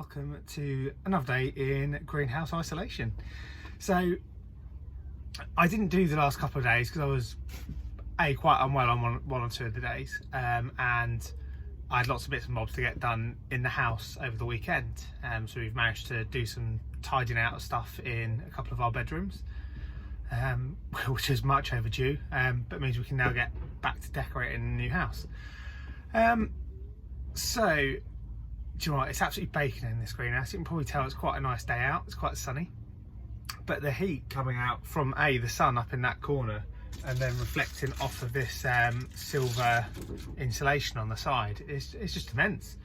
welcome to another day in greenhouse isolation. So I didn't do the last couple of days because I was quite unwell on one or two of the days, and I had lots of bits and bobs to get done in the house over the weekend. So we've managed to do some tidying out of stuff in a couple of our bedrooms, which is much overdue, but means we can now get back to decorating a new house. So do you know what, it's absolutely baking in this greenhouse. You can probably tell it's quite a nice day out, it's quite sunny, but the heat coming out from the sun up in that corner and then reflecting off of this silver insulation on the side it's just immense.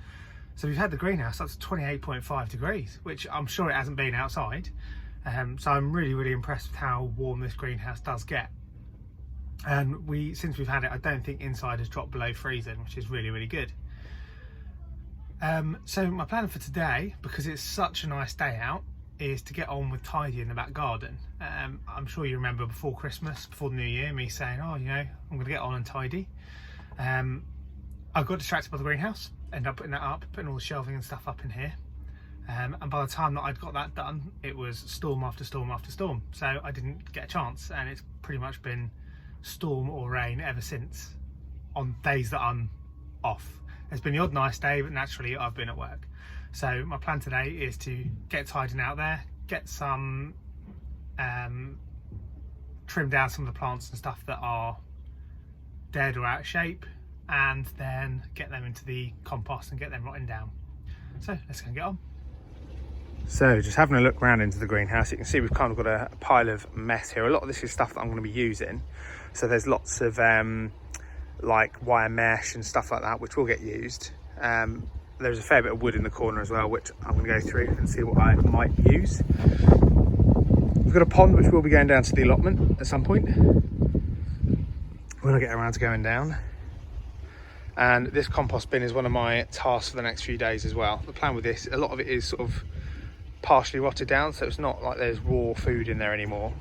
So we've had the greenhouse up to 28.5 degrees, which I'm sure it hasn't been outside. So I'm really impressed with how warm this greenhouse does get. And since we've had it, I don't think inside has dropped below freezing, which is really good. So my plan for today, because it's such a nice day out, is to get on with tidying the back garden. I'm sure you remember before Christmas, before the new year, me saying, oh, you know, I'm going to get on and tidy. I got distracted by the greenhouse, ended up putting that up, putting all the shelving and stuff up in here. And by the time that I'd got that done, it was storm after storm after storm. So I didn't get a chance, and it's pretty much been storm or rain ever since on days that I'm off. There's been the odd nice day, but naturally I've been at work. So my plan today is to get tidying out there, get some trim down some of the plants and stuff that are dead or out of shape, and then get them into the compost and get them rotting down. So let's go and get on. So just having a look around into the greenhouse, you can see we've kind of got a pile of mess here. A lot of this is stuff that I'm going to be using. So there's lots of like wire mesh and stuff like that, which will get used. There's a fair bit of wood in the corner as well, which I'm going to go through and see what I might use. We've got a pond which will be going down to the allotment at some point when I get around to going down. And this compost bin is one of my tasks for the next few days as well. The plan with this, a lot of it is sort of partially rotted down, so it's not like there's raw food in there anymore.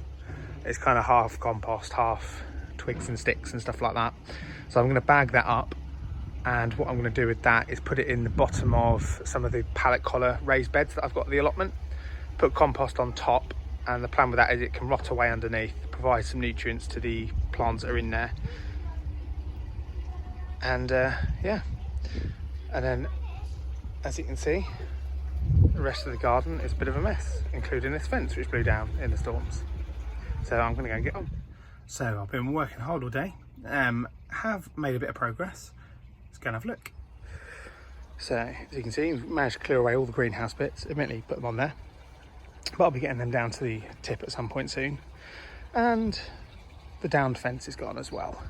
It's kind of half compost, half twigs and sticks and stuff like that. So I'm going to bag that up, and what I'm going to do with that is put it in the bottom of some of the pallet collar raised beds that I've got at the allotment, put compost on top, and the plan with that is it can rot away underneath, provide some nutrients to the plants that are in there. And yeah, and then as you can see, the rest of the garden is a bit of a mess, including this fence which blew down in the storms. So I'm going to go and get on. So I've been working hard all day, have made a bit of progress. Let's go and have a look. So as you can see, we've managed to clear away all the greenhouse bits, admittedly put them on there, but I'll be getting them down to the tip at some point soon. And the downed fence is gone as well.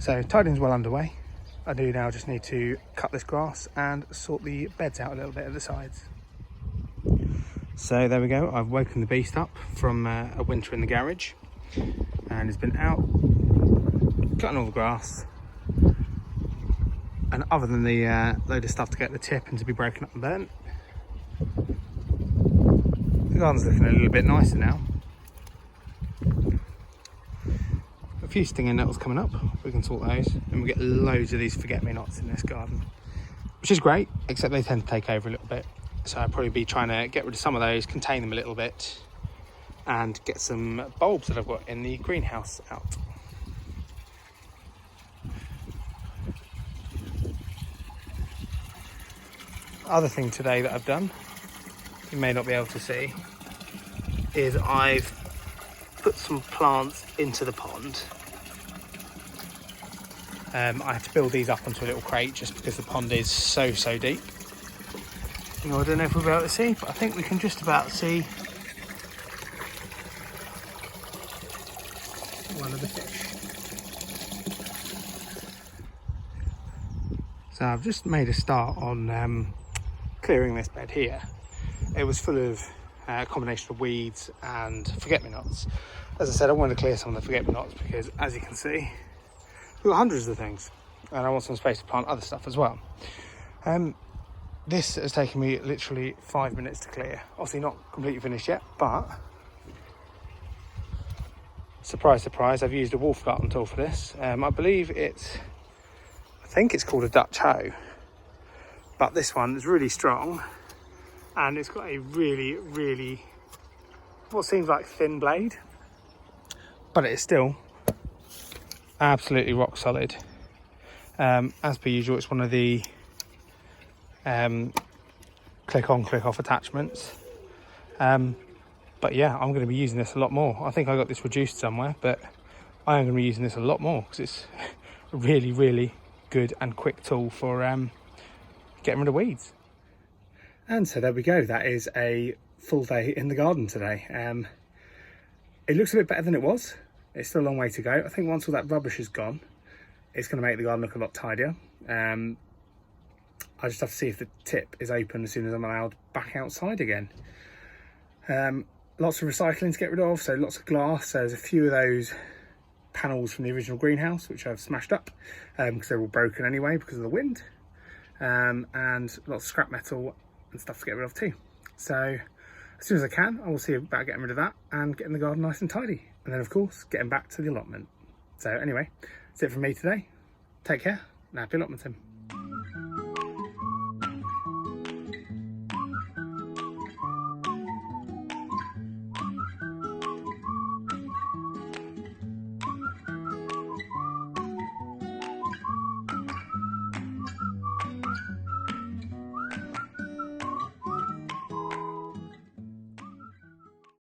So tidying's well underway. I do now just need to cut this grass and sort the beds out a little bit at the sides. So there we go, I've woken the beast up from a winter in the garage, and he's been out cutting all the grass, and other than the load of stuff to get the tip and to be broken up and burnt, the garden's looking a little bit nicer now. A few stinging nettles coming up, we can sort those, and we get loads of these forget-me-nots in this garden, which is great, except they tend to take over a little bit. So I'll probably be trying to get rid of some of those, contain them a little bit, and get some bulbs that I've got in the greenhouse out. Other thing today that I've done, you may not be able to see, is I've put some plants into the pond. I have to build these up onto a little crate just because the pond is so deep. You know, I don't know if we'll be able to see, but I think we can just about see one of the fish. So I've just made a start on clearing this bed here. It was full of a combination of weeds and forget-me-nots. As I said, I wanted to clear some of the forget-me-nots because, as you can see, we've got hundreds of things, and I want some space to plant other stuff as well. This has taken me literally 5 minutes to clear. Obviously not completely finished yet, but surprise, surprise, I've used a wolf garden tool for this. I think it's called a Dutch hoe. but this one is really strong, and it's got a really what seems like thin blade, but it is still absolutely rock solid. As per usual, it's one of the click on click off attachments, but yeah, I'm going to be using this a lot more. I think I got this reduced somewhere, but I am going to be using this a lot more because it's a really good and quick tool for getting rid of weeds. And so there we go, that is a full day in the garden today. It looks a bit better than it was. It's still a long way to go. I think once all that rubbish is gone, it's going to make the garden look a lot tidier. I just have to see if the tip is open as soon as I'm allowed back outside again. Lots of recycling to get rid of, so lots of glass. So there's a few of those panels from the original greenhouse which I've smashed up because they're all broken anyway because of the wind, and lots of scrap metal and stuff to get rid of too. So as soon as I can, I will see about getting rid of that and getting the garden nice and tidy, and then of course getting back to the allotment. So anyway, that's it from me today. Take care and happy allotmenting.